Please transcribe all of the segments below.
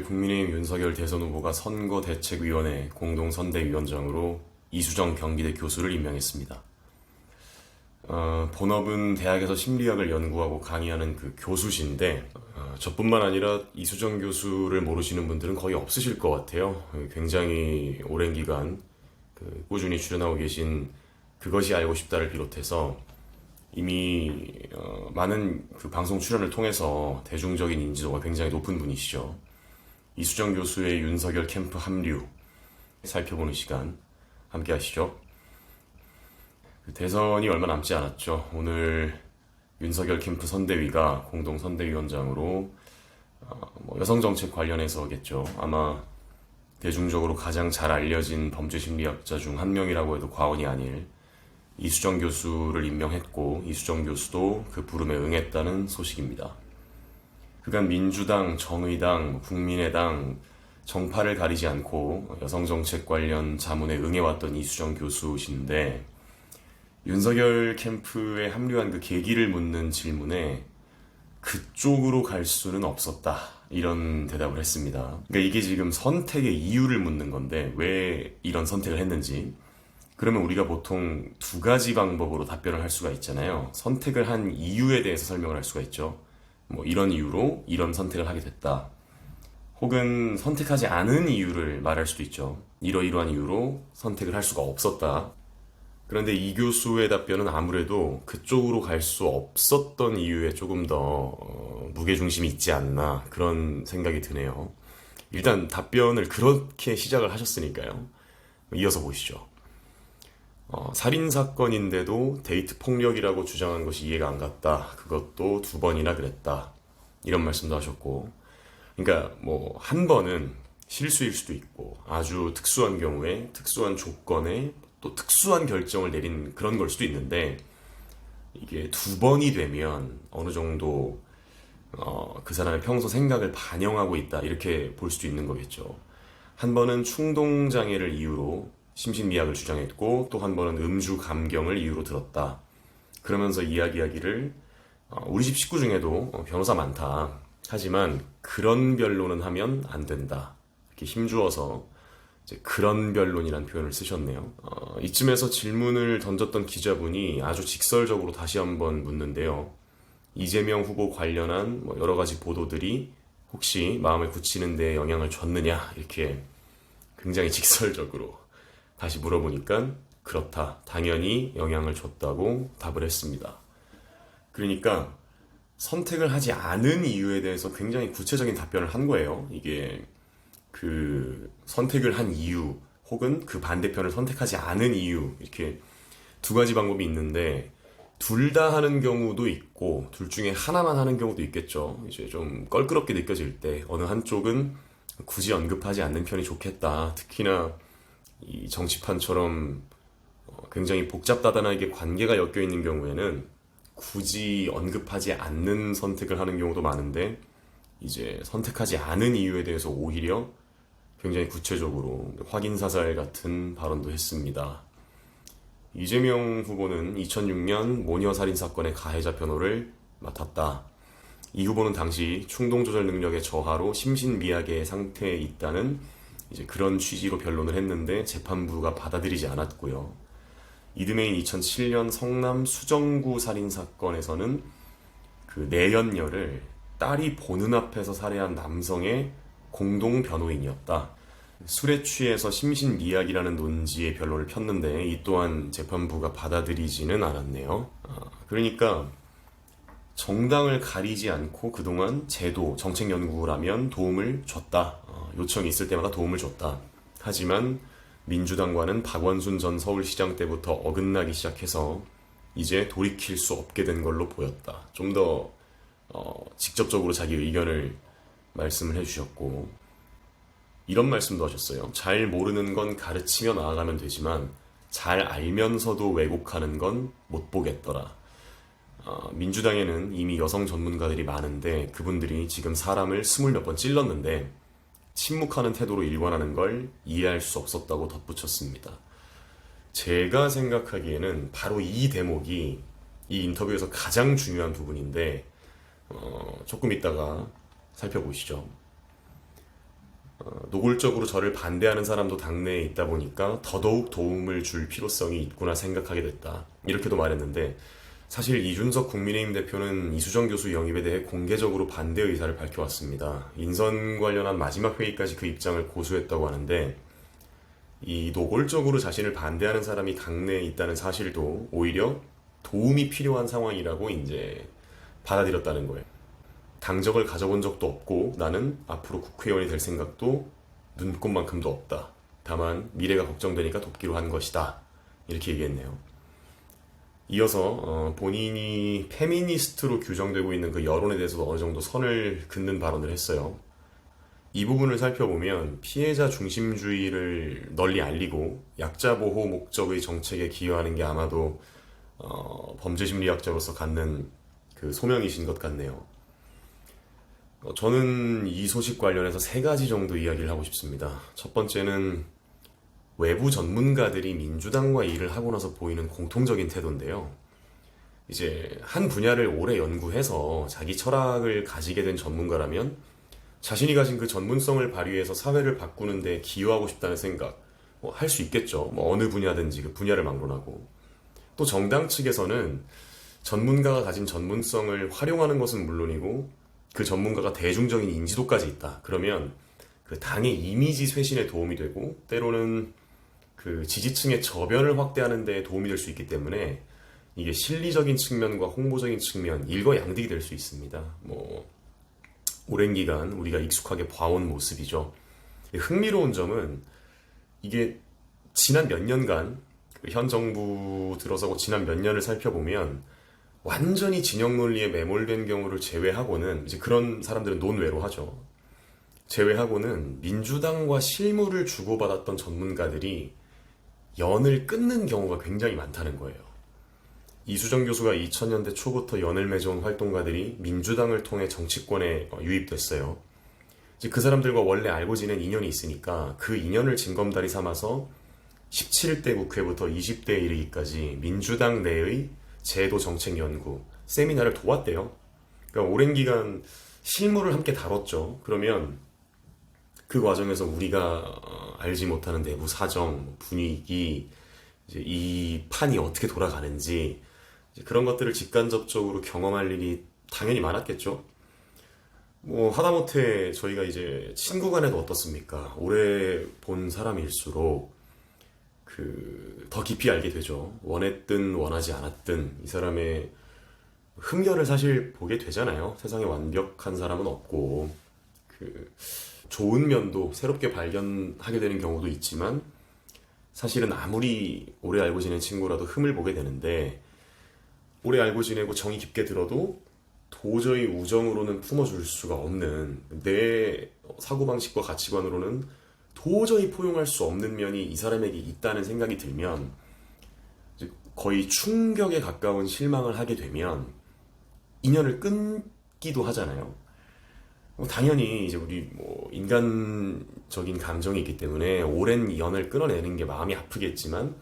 국민의힘 윤석열 대선 후보가 선거대책위원회 공동선대위원장으로 이수정 경기대 교수를 임명했습니다. 본업은 대학에서 심리학을 연구하고 강의하는 그 교수신데 저뿐만 아니라 이수정 교수를 모르시는 분들은 거의 없으실 것 같아요. 굉장히 오랜 기간 꾸준히 출연하고 계신 그것이 알고 싶다를 비롯해서 이미 많은 그 방송 출연을 통해서 대중적인 인지도가 굉장히 높은 분이시죠. 이수정 교수의 윤석열 캠프 합류 살펴보는 시간 함께 하시죠. 대선이 얼마 남지 않았죠. 오늘 윤석열 캠프 선대위가 공동 선대위원장으로 여성정책 관련해서겠죠. 아마 대중적으로 가장 잘 알려진 범죄심리학자 중 한 명이라고 해도 과언이 아닐 이수정 교수를 임명했고, 이수정 교수도 그 부름에 응했다는 소식입니다. 그간 민주당, 정의당, 국민의당 정파를 가리지 않고 여성정책 관련 자문에 응해왔던 이수정 교수신데, 윤석열 캠프에 합류한 그 계기를 묻는 질문에 그쪽으로 갈 수는 없었다, 이런 대답을 했습니다. 그러니까 이게 지금 선택의 이유를 묻는 건데 왜 이런 선택을 했는지, 그러면 우리가 보통 두 가지 방법으로 답변을 할 수가 있잖아요. 선택을 한 이유에 대해서 설명을 할 수가 있죠. 이런 이유로 이런 선택을 하게 됐다. 혹은 선택하지 않은 이유를 말할 수도 있죠. 이러이러한 이유로 선택을 할 수가 없었다. 그런데 이 교수의 답변은 아무래도 그쪽으로 갈 수 없었던 이유에 조금 더 무게중심이 있지 않나, 그런 생각이 드네요. 일단 답변을 그렇게 시작을 하셨으니까요. 이어서 보시죠. 살인사건인데도 데이트 폭력이라고 주장한 것이 이해가 안 갔다. 그것도 2번이나 그랬다. 이런 말씀도 하셨고, 그러니까 한 번은 실수일 수도 있고 아주 특수한 경우에 특수한 조건에 또 특수한 결정을 내린 그런 걸 수도 있는데, 이게 2번이 되면 어느 정도 그 사람의 평소 생각을 반영하고 있다, 이렇게 볼 수도 있는 거겠죠. 한 번은 충동장애를 이유로 심신미약을 주장했고, 또 한 번은 음주 감경을 이유로 들었다. 그러면서 이야기하기를 우리 집 식구 중에도 변호사 많다. 하지만 그런 변론은 하면 안 된다. 이렇게 힘주어서 이제 그런 변론이라는 표현을 쓰셨네요. 이쯤에서 질문을 던졌던 기자분이 아주 직설적으로 다시 한번 묻는데요. 이재명 후보 관련한 여러 가지 보도들이 혹시 마음을 굳히는 데 영향을 줬느냐, 이렇게 굉장히 직설적으로 다시 물어보니까 그렇다, 당연히 영향을 줬다고 답을 했습니다. 그러니까 선택을 하지 않은 이유에 대해서 굉장히 구체적인 답변을 한 거예요. 이게 그 선택을 한 이유 혹은 그 반대편을 선택하지 않은 이유, 이렇게 두 가지 방법이 있는데 둘 다 하는 경우도 있고 둘 중에 하나만 하는 경우도 있겠죠. 이제 좀 껄끄럽게 느껴질 때 어느 한쪽은 굳이 언급하지 않는 편이 좋겠다. 특히나 이 정치판처럼 굉장히 복잡다단하게 관계가 엮여 있는 경우에는 굳이 언급하지 않는 선택을 하는 경우도 많은데, 이제 선택하지 않은 이유에 대해서 오히려 굉장히 구체적으로 확인사살 같은 발언도 했습니다. 이재명 후보는 2006년 모녀살인사건의 가해자 변호를 맡았다. 이 후보는 당시 충동조절 능력의 저하로 심신미약의 상태에 있다는 이제 그런 취지로 변론을 했는데 재판부가 받아들이지 않았고요. 이듬해인 2007년 성남 수정구 살인사건에서는 그 내연녀를 딸이 보는 앞에서 살해한 남성의 공동 변호인이었다. 술에 취해서 심신미약이라는 논지의 변론을 폈는데 이 또한 재판부가 받아들이지는 않았네요. 그러니까 정당을 가리지 않고 그동안 제도, 정책 연구라면 도움을 줬다. 요청이 있을 때마다 도움을 줬다. 하지만 민주당과는 박원순 전 서울시장 때부터 어긋나기 시작해서 이제 돌이킬 수 없게 된 걸로 보였다. 좀 더 직접적으로 자기 의견을 말씀을 해주셨고, 이런 말씀도 하셨어요. 잘 모르는 건 가르치며 나아가면 되지만 잘 알면서도 왜곡하는 건 못 보겠더라. 민주당에는 이미 여성 전문가들이 많은데 그분들이 지금 사람을 20몇 번 찔렀는데 침묵하는 태도로 일관하는 걸 이해할 수 없었다고 덧붙였습니다. 제가 생각하기에는 바로 이 대목이 이 인터뷰에서 가장 중요한 부분인데 조금 이따가 살펴보시죠. 노골적으로 저를 반대하는 사람도 당내에 있다 보니까 더더욱 도움을 줄 필요성이 있구나 생각하게 됐다. 이렇게도 말했는데 사실 이준석 국민의힘 대표는 이수정 교수 영입에 대해 공개적으로 반대 의사를 밝혀왔습니다. 인선 관련한 마지막 회의까지 그 입장을 고수했다고 하는데 이 노골적으로 자신을 반대하는 사람이 당내에 있다는 사실도 오히려 도움이 필요한 상황이라고 이제 받아들였다는 거예요. 당적을 가져본 적도 없고 나는 앞으로 국회의원이 될 생각도 눈꼽만큼도 없다. 다만 미래가 걱정되니까 돕기로 한 것이다. 이렇게 얘기했네요. 이어서 본인이 페미니스트로 규정되고 있는 그 여론에 대해서도 어느 정도 선을 긋는 발언을 했어요. 이 부분을 살펴보면 피해자 중심주의를 널리 알리고 약자 보호 목적의 정책에 기여하는 게 아마도 범죄심리학자로서 갖는 그 소명이신 것 같네요. 저는 이 소식 관련해서 세 가지 정도 이야기를 하고 싶습니다. 첫 번째는 외부 전문가들이 민주당과 일을 하고 나서 보이는 공통적인 태도인데요. 이제 한 분야를 오래 연구해서 자기 철학을 가지게 된 전문가라면 자신이 가진 그 전문성을 발휘해서 사회를 바꾸는 데 기여하고 싶다는 생각 할 수 있겠죠. 어느 분야든지 그 분야를 막론하고. 또 정당 측에서는 전문가가 가진 전문성을 활용하는 것은 물론이고 그 전문가가 대중적인 인지도까지 있다. 그러면 그 당의 이미지 쇄신에 도움이 되고 때로는 그 지지층의 저변을 확대하는 데 도움이 될 수 있기 때문에 이게 실리적인 측면과 홍보적인 측면 일거양득이 될 수 있습니다. 오랜 기간 우리가 익숙하게 봐온 모습이죠. 흥미로운 점은 이게 지난 몇 년간 현 정부 들어서고 지난 몇 년을 살펴보면 완전히 진영 논리에 매몰된 경우를 제외하고는 이제 그런 사람들은 논외로 하죠. 제외하고는 민주당과 실무를 주고받았던 전문가들이 연을 끊는 경우가 굉장히 많다는 거예요. 이수정 교수가 2000년대 초부터 연을 맺어온 활동가들이 민주당을 통해 정치권에 유입됐어요. 이제 그 사람들과 원래 알고 지낸 인연이 있으니까 그 인연을 징검다리 삼아서 17대 국회부터 20대에 이르기까지 민주당 내의 제도 정책 연구, 세미나를 도왔대요. 그러니까 오랜 기간 실무를 함께 다뤘죠. 그러면 그 과정에서 우리가 알지 못하는 내부 사정, 분위기, 이제 이 판이 어떻게 돌아가는지 이제 그런 것들을 직간접적으로 경험할 일이 당연히 많았겠죠. 하다못해 저희가 이제 친구 간에도 어떻습니까? 오래 본 사람일수록 더 깊이 알게 되죠. 원했든 원하지 않았든 이 사람의 흠결을 사실 보게 되잖아요. 세상에 완벽한 사람은 없고 좋은 면도 새롭게 발견하게 되는 경우도 있지만 사실은 아무리 오래 알고 지낸 친구라도 흠을 보게 되는데 오래 알고 지내고 정이 깊게 들어도 도저히 우정으로는 품어줄 수가 없는 내 사고방식과 가치관으로는 도저히 포용할 수 없는 면이 이 사람에게 있다는 생각이 들면 거의 충격에 가까운 실망을 하게 되면 인연을 끊기도 하잖아요. 당연히 이제 우리 인간적인 감정이 있기 때문에 오랜 연을 끊어내는 게 마음이 아프겠지만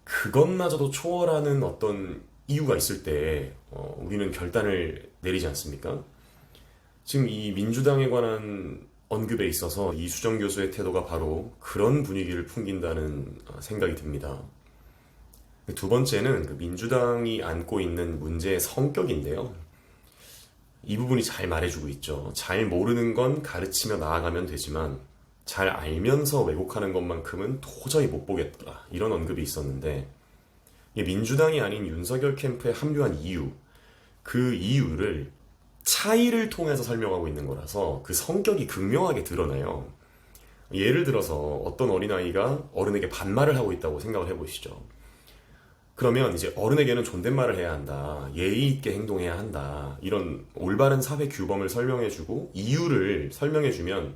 그것마저도 초월하는 어떤 이유가 있을 때 우리는 결단을 내리지 않습니까? 지금 이 민주당에 관한 언급에 있어서 이수정 교수의 태도가 바로 그런 분위기를 풍긴다는 생각이 듭니다. 두 번째는 민주당이 안고 있는 문제의 성격인데요. 이 부분이 잘 말해주고 있죠. 잘 모르는 건 가르치며 나아가면 되지만 잘 알면서 왜곡하는 것만큼은 도저히 못 보겠더라. 이런 언급이 있었는데 민주당이 아닌 윤석열 캠프에 합류한 이유, 그 이유를 차이를 통해서 설명하고 있는 거라서 그 성격이 극명하게 드러나요. 예를 들어서 어떤 어린아이가 어른에게 반말을 하고 있다고 생각을 해보시죠. 그러면 이제 어른에게는 존댓말을 해야 한다. 예의 있게 행동해야 한다. 이런 올바른 사회 규범을 설명해주고 이유를 설명해주면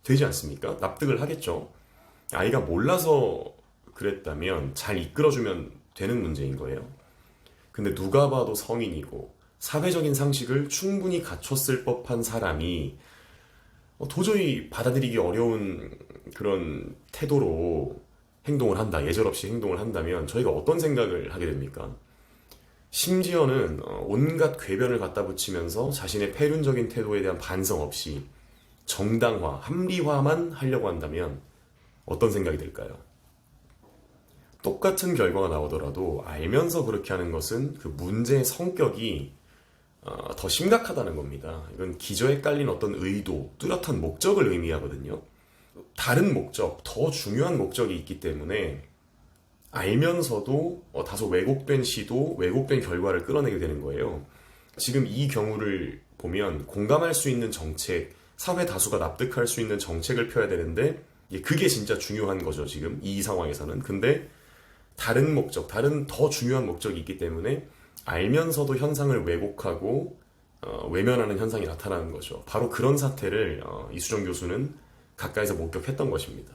되지 않습니까? 납득을 하겠죠. 아이가 몰라서 그랬다면 잘 이끌어주면 되는 문제인 거예요. 근데 누가 봐도 성인이고 사회적인 상식을 충분히 갖췄을 법한 사람이 도저히 받아들이기 어려운 그런 태도로 행동을 한다, 예절없이 행동을 한다면 저희가 어떤 생각을 하게 됩니까? 심지어는 온갖 궤변을 갖다 붙이면서 자신의 폐륜적인 태도에 대한 반성 없이 정당화, 합리화만 하려고 한다면 어떤 생각이 들까요? 똑같은 결과가 나오더라도 알면서 그렇게 하는 것은 그 문제의 성격이 더 심각하다는 겁니다. 이건 기저에 깔린 어떤 의도, 뚜렷한 목적을 의미하거든요. 다른 목적, 더 중요한 목적이 있기 때문에 알면서도 다소 왜곡된 시도, 왜곡된 결과를 끌어내게 되는 거예요. 지금 이 경우를 보면 공감할 수 있는 정책, 사회 다수가 납득할 수 있는 정책을 펴야 되는데 그게 진짜 중요한 거죠, 지금 이 상황에서는. 근데 다른 목적, 다른 더 중요한 목적이 있기 때문에 알면서도 현상을 왜곡하고 외면하는 현상이 나타나는 거죠. 바로 그런 사태를 이수정 교수는 가까이서 목격했던 것입니다.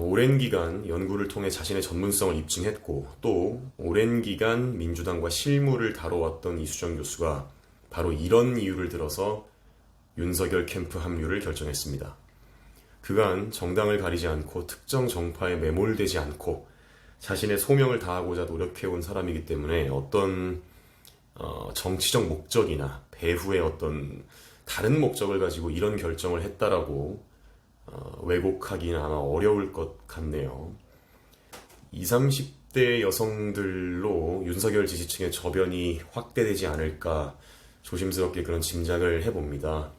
오랜 기간 연구를 통해 자신의 전문성을 입증했고 또 오랜 기간 민주당과 실무를 다뤄왔던 이수정 교수가 바로 이런 이유를 들어서 윤석열 캠프 합류를 결정했습니다. 그간 정당을 가리지 않고 특정 정파에 매몰되지 않고 자신의 소명을 다하고자 노력해온 사람이기 때문에 어떤 정치적 목적이나 배후의 어떤 다른 목적을 가지고 이런 결정을 했다라고 왜곡하기는 아마 어려울 것 같네요. 20, 30대 여성들로 윤석열 지지층의 저변이 확대되지 않을까 조심스럽게 그런 짐작을 해봅니다.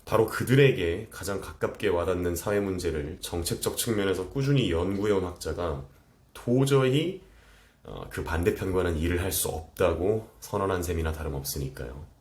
바로 그들에게 가장 가깝게 와닿는 사회 문제를 정책적 측면에서 꾸준히 연구해온 학자가 도저히 그 반대편과는 일을 할 수 없다고 선언한 셈이나 다름없으니까요.